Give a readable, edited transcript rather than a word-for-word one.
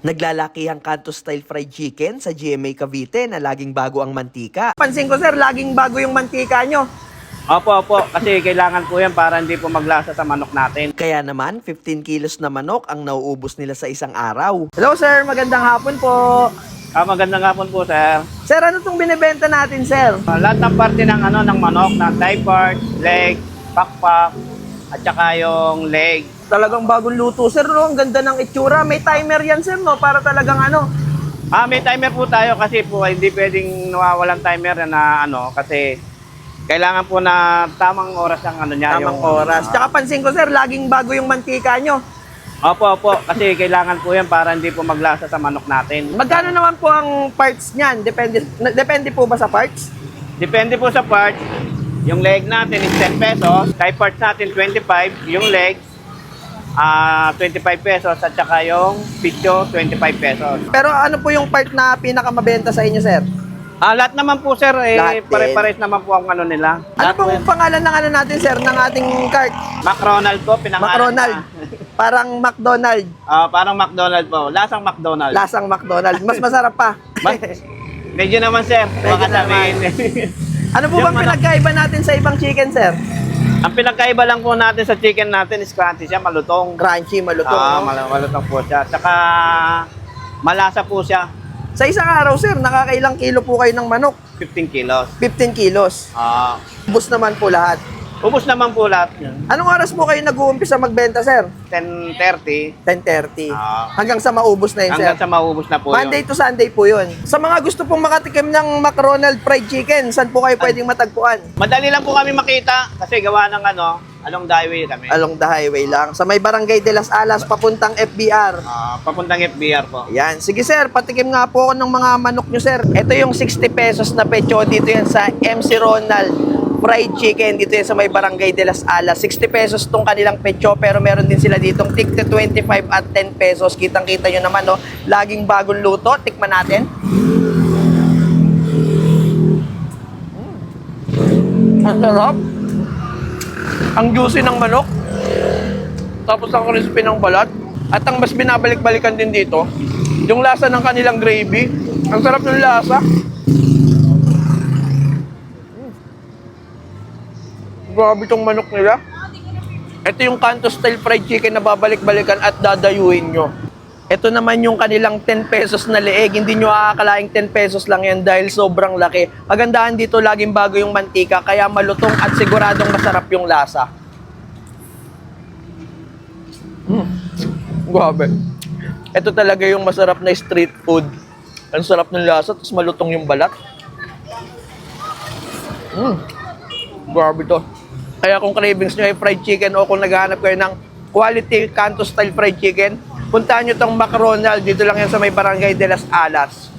Naglalaki ang Kanto-style fried chicken sa GMA Cavite na laging bago ang mantika. Pansin ko sir, laging bago yung mantika nyo. Opo. Kasi kailangan po yan para hindi po maglasa sa manok natin. Kaya naman, 15 kilos na manok ang nauubos nila sa isang araw. Hello sir, magandang hapon po. Magandang hapon po, sir. Sir, ano itong binibenta natin sir? Lahat ng parte ng manok, ng thigh part, leg, pakpak, at saka yung leg. Talagang bagong luto sir, no? Ang ganda ng itsura. May timer yan sir, no? Para talagang ano. May timer po tayo kasi po hindi pwedeng nawawalan timer na kasi kailangan po na tamang oras ang niya. Tamang oras. Tsaka pansin ko sir, laging bago yung mantika nyo. Opo. Kasi kailangan po yan para hindi po maglasa sa manok natin. Magkano naman po ang parts niyan? Depende po ba sa parts? Depende po sa parts. Yung leg natin is 10 pesos. Thigh parts natin 25. Yung legs, 25 pesos. At saka yung picho, 25 pesos. Pero ano po yung part na pinakamabenta sa inyo sir? Lahat naman po sir, Lahat din. pare-pares naman po ang nila. Ano pong pangalan ng natin sir, ng ating cart? McRonald po, pinangalan. McRonald. Parang McDonald. Parang McDonald po. Lasang McDonald. Lasang McDonald. Mas masarap pa. Medyo naman sir, baka sabihin. Ano po bang pinagkaiba natin sa ibang chicken sir? Ang pinagkaiba lang po natin sa chicken natin is crunchy siya, malutong. Crunchy, malutong. No? Malutong po siya. Saka malasa po siya. Sa isang araw sir, nakakailang kilo po kayo ng manok? 15 kilos. 15 kilos. Ubus naman po lahat. Ubus naman po lahat yun. Anong oras po kayo nag-uumpisa magbenta sir? 10:30. 10:30. Hanggang sa maubos na yun sir? Hanggang sa maubos na po Monday yun. to Sunday po yun. Sa mga gusto pong makatikim ng McRonald fried chicken, saan po kayo pwedeng matagpuan? Madali lang po kami makita kasi gawa ng along the highway kami. Along the highway lang. Sa may Barangay de las Alas, papuntang FBR. Papuntang FBR po. Yan. Sige sir, patikim nga po ako ng mga manok nyo sir. Ito yung 60 pesos na pecho dito yan sa MC Ronald fried chicken. Dito yan sa may Barangay de las Alas. 60 pesos tong kanilang pecho pero meron din sila ditong tigte 25 at 10 pesos. Kitang-kita nyo naman, no? Laging bagong luto. Tikman natin. Ang sarap. Ang juicy ng manok. Tapos ang crispy ng balat. At ang mas binabalik-balikan din dito, yung lasa ng kanilang gravy. Ang sarap ng lasa. Grabe itong manok nila. Ito yung Kanto-style fried chicken na babalik-balikan at dadayuhin nyo. Ito naman yung kanilang 10 pesos na leeg. Hindi nyo aakalaing 10 pesos lang yan dahil sobrang laki. Kagandahan dito, laging bago yung mantika, kaya malutong at siguradong masarap yung lasa. Grabe. Ito talaga yung masarap na street food. Ang sarap ng lasa, tapos malutong yung balat. Grabe to. Kaya kung cravings nyo ay fried chicken o kung naghahanap kayo ng quality Kanto-style fried chicken, puntahan nyo tong McRonald. Dito lang yan sa may Barangay de las Alas.